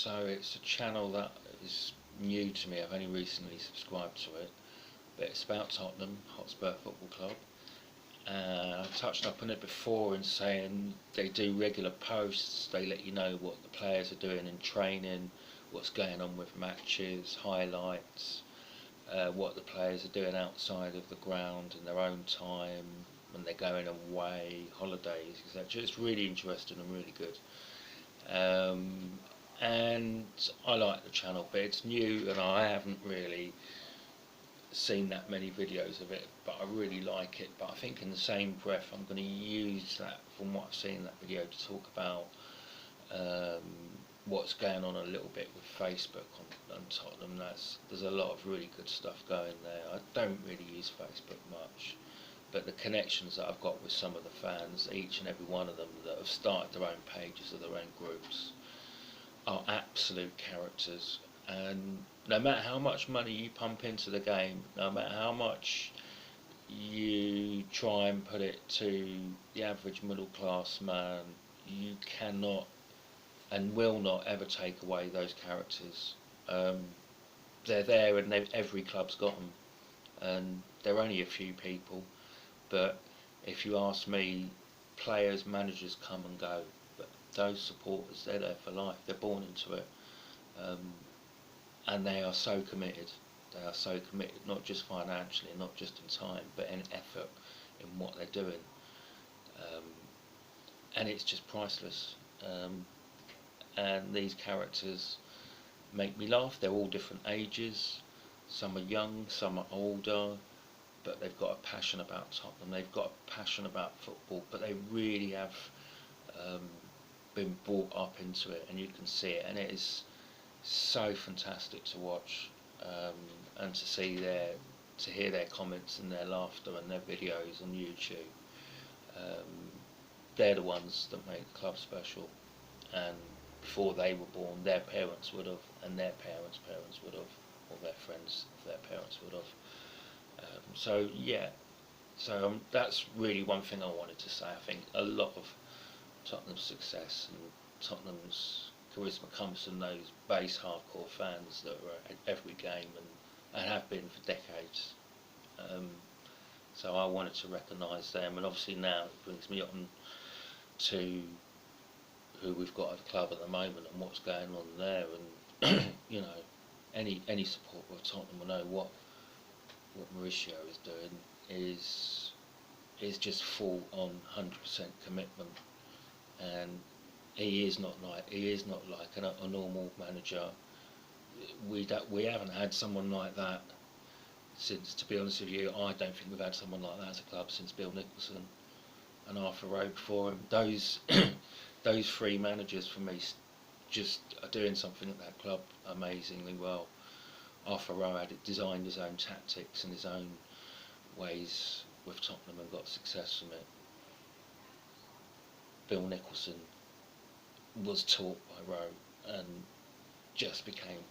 So it's a channel that is new to me. I've only recently subscribed to it, but it's about Tottenham Hotspur Football Club. I touched up on it before in saying they do regular posts. They let you know what the players are doing in training, what's going on with matches, highlights, what the players are doing outside of the ground in their own time, when they're going away, holidays, etc. It's really interesting and really good. And I like the channel, but it's new and I haven't really seen that many videos of it, but I really like it. But I think in the same breath I'm going to use that, from what I've seen in that video, to talk about what's going on a little bit with Facebook on Tottenham. There's a lot of really good stuff going there. I don't really use Facebook much, but the connections that I've got with some of the fans, each and every one of them that have started their own pages or their own groups, are absolute characters. And no matter how much money you pump into the game, no matter how much you try and put it to the average middle class man, you cannot and will not ever take away those characters. They're there, and every club's got them, and they're only a few people. But if you ask me, players, managers come and go, but those supporters, they're there for life. They're born into it, and they are so committed. They are so committed, not just financially, not just in time, but in effort, in what they're doing, and it's just priceless. And these characters make me laugh. They're all different ages. Some are young, some are older, but they've got a passion about Tottenham. They've got a passion about football, but they really have been brought up into it, and you can see it. And it is so fantastic to watch, and to hear their comments and their laughter and their videos on YouTube. They're the ones that make the club special, and before they were born, their parents would have, and their parents' parents would have, or their friends, their parents would have. So yeah, that's really one thing I wanted to say. I think a lot of Tottenham's success and Tottenham's charisma comes from those base hardcore fans that are at every game and have been for decades. So I wanted to recognise them, and obviously now it brings me on to who we've got at the club at the moment and what's going on there. And you know, any supporter of Tottenham will know what Mauricio is doing is just full on 100% commitment, and he is not like a normal manager. We haven't had someone like that since, to be honest with you, I don't think we've had someone like that as a club since Bill Nicholson and Arthur Rowe before him. Those those three managers for me just are doing something at that club amazingly well. Arthur Rowe had designed his own tactics and his own ways with Tottenham and got success from it. Bill Nicholson was taught by Rowe and just became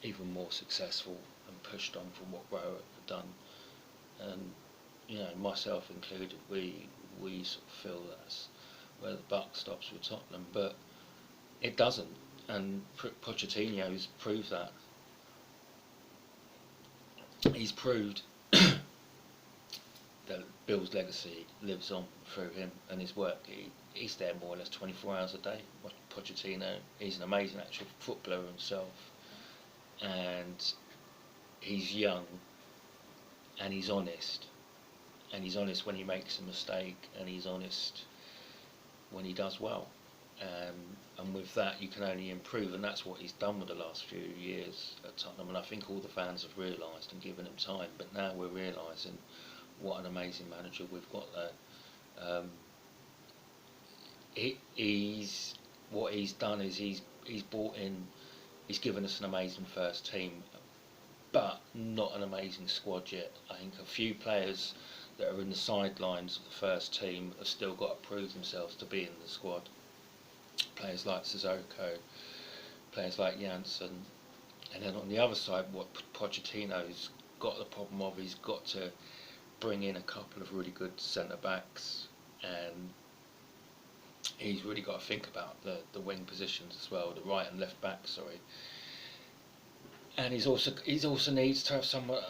even more successful and pushed on from what Rowe had done. And you know, myself included, we sort of feel that's where the buck stops with Tottenham, but it doesn't, and Pochettino's proved that. He's proved that Bill's legacy lives on through him and his work. He's there more or less 24 hours a day. Pochettino, he's an amazing actual footballer himself, and he's young, and he's honest when he makes a mistake, and he's honest when he does well, and with that you can only improve, and that's what he's done with the last few years at Tottenham. And I think all the fans have realised and given him time, but now we're realising what an amazing manager we've got there. What he's done is he's brought in, he's given us an amazing first team, but not an amazing squad yet. I think a few players that are in the sidelines of the first team have still got to prove themselves to be in the squad. Players like Sissoko, players like Janssen, and then on the other side, what Pochettino's got the problem of, he's got to bring in a couple of really good centre backs and he's really got to think about the wing positions as well, the right and left back. Sorry, and he's also needs to have someone,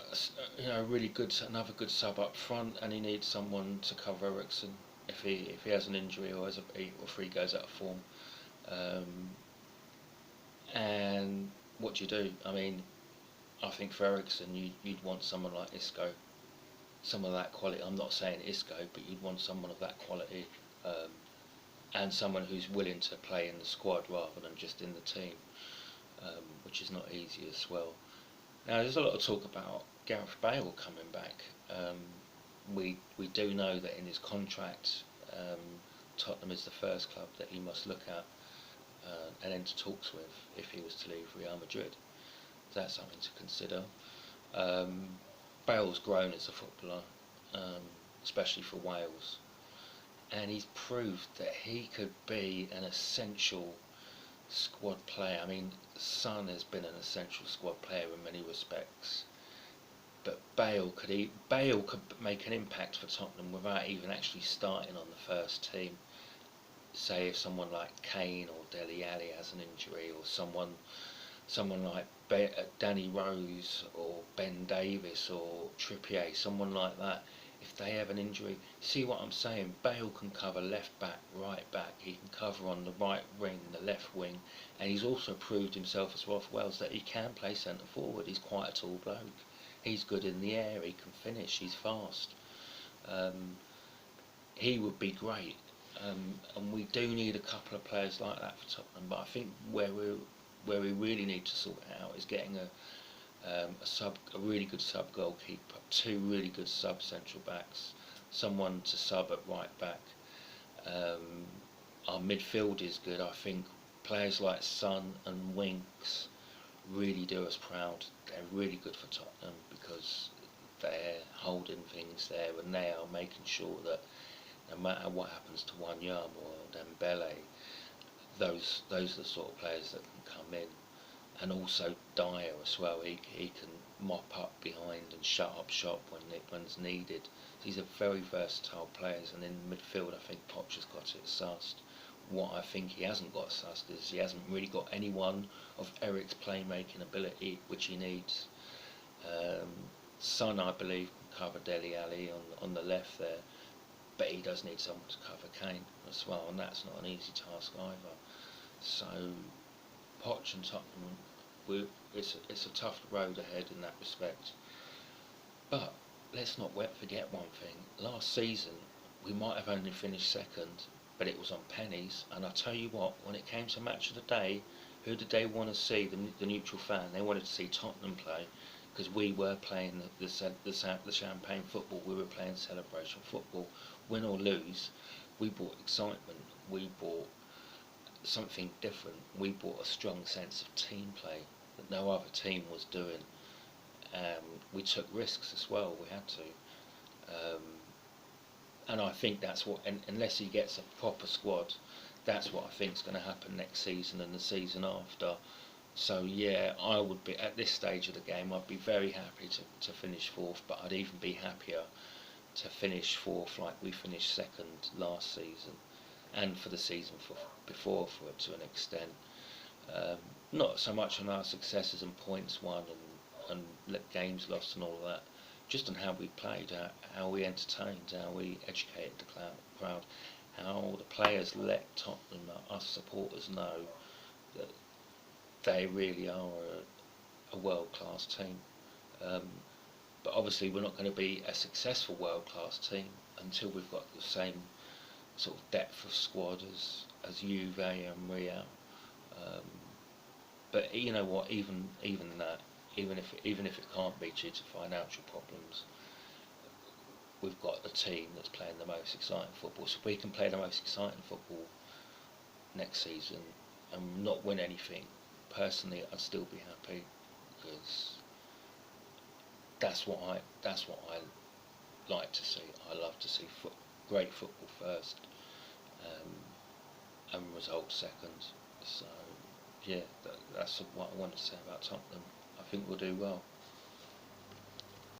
really good, another good sub up front, and he needs someone to cover Ericsson if he has an injury or if he goes out of form. Um, and what do you do? I mean, I think for Ericsson, you'd want someone like Isco, someone of that quality. I'm not saying Isco, but you'd want someone of that quality, um, and someone who's willing to play in the squad rather than just in the team, which is not easy as well. Now, there's a lot of talk about Gareth Bale coming back. We do know that in his contract, Tottenham is the first club that he must look at and enter talks with if he was to leave Real Madrid. That's something to consider. Um, Bale's grown as a footballer, um, especially for Wales, and he's proved that he could be an essential squad player. I mean, Son has been an essential squad player in many respects, but Bale could make an impact for Tottenham without even actually starting on the first team. Say if someone like Kane or Dele Alli has an injury, or someone like Danny Rose or Ben Davis or Trippier, someone like that. If they have an injury, see what I'm saying? Bale can cover left back, right back. He can cover on the right wing, the left wing, and he's also proved himself as well for Wales that he can play centre forward. He's quite a tall bloke. He's good in the air. He can finish. He's fast. Um, he would be great. And we do need a couple of players like that for Tottenham. But I think where we really need to sort it out is getting a really good sub goalkeeper, two really good sub central backs, someone to sub at right back. Our midfield is good. I think players like Son and Winks really do us proud. They're really good for Tottenham because they're holding things there and they are making sure that no matter what happens to Wanyama or Dembele, those are the sort of players that can come in. And also Dyer as well. He can mop up behind and shut up shop when's needed. These are very versatile players, and in midfield I think Poch has got it sussed. What I think he hasn't got sussed is he hasn't really got anyone of Eric's playmaking ability which he needs. Son, I believe, can cover Dele Alli on the left there, but he does need someone to cover Kane as well, and that's not an easy task either. So Poch and Tottenham, it's a tough road ahead in that respect. But let's not forget one thing. Last season, we might have only finished second, but it was on pennies. And I tell you what, when it came to match of the day, who did they want to see? The neutral fan. They wanted to see Tottenham play, because we were playing the champagne football. We were playing celebration football. Win or lose, we brought excitement. We brought something different. We brought a strong sense of team play that no other team was doing. We took risks as well. We had to, and I think that's what. Unless he gets a proper squad, that's what I think is going to happen next season and the season after. So yeah, I would be at this stage of the game. I'd be very happy to finish fourth, but I'd even be happier to finish fourth like we finished second last season, and for the season before for it to an extent. Um, Not so much on our successes and points won and games lost and all of that, just on how we played, how we entertained, how we educated the crowd, how the players let Tottenham, us supporters, know that they really are a world-class team. Um, but obviously we're not going to be a successful world-class team until we've got the same sort of depth of squad as Juve and Real. Um, but you know what? Even that, even if it can't be due to financial problems, we've got a team that's playing the most exciting football. So if we can play the most exciting football next season and not win anything, personally, I'd still be happy, because that's what I like to see. I love to see great football first, um, and results second. So yeah, that's what I want to say about Tottenham. I think we'll do well.